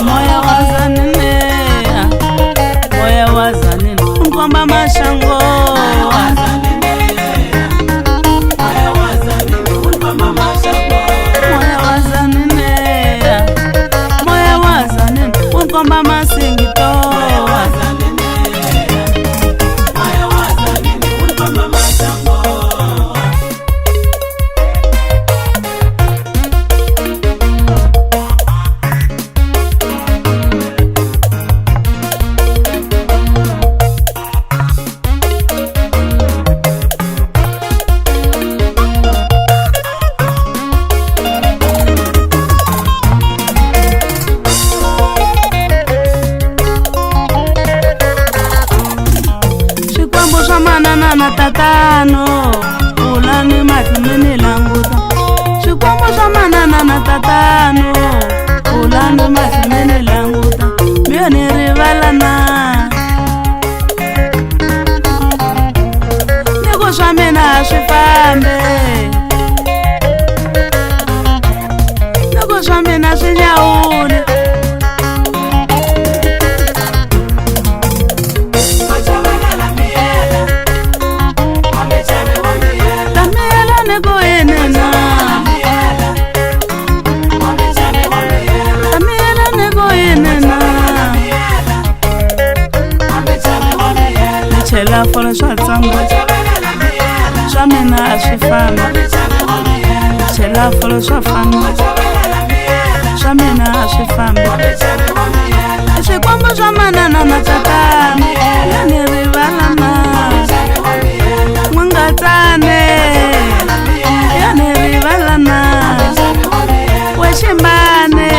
moya wazanine, moya wazanine, unkomba mashango. Moya wazanine, moya wazanine, unkomba masingito. Na tatano ulani matimini languta, shikwambo sha manana na tatano ulani matimini languta, mio ni rivalana niko sha mina swifambe, niko sha mina swinyawule. Chela folo swa tsamba, swa mina swi famba. Chela folo swa famba, swa mina swi famba. Swikwambo swa manana na tatana yani rivalana, n'wangatsane yani rivalana, weximbane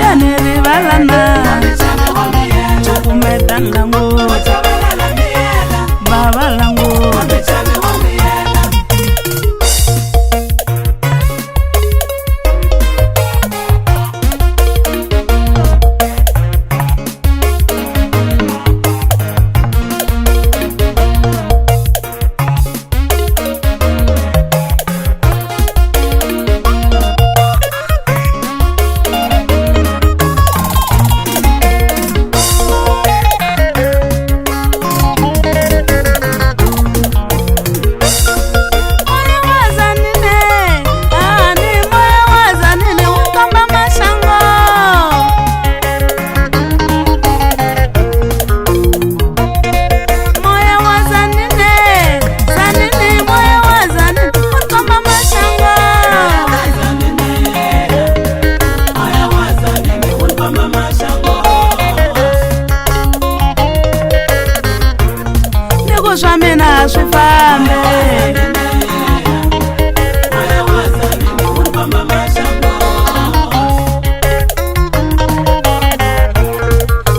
yani rivalana, chukumeta langu baba langu. Swa mina swi fambe,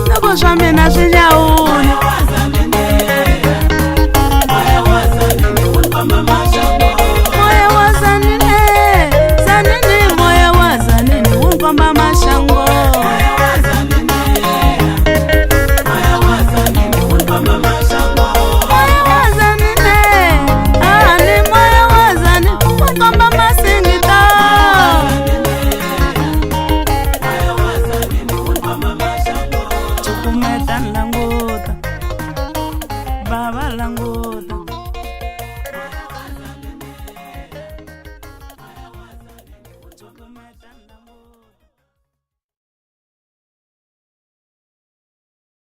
loko swa mina swi nyawule. Moya wazanine, zanine moya wazanine, unkomba mashango.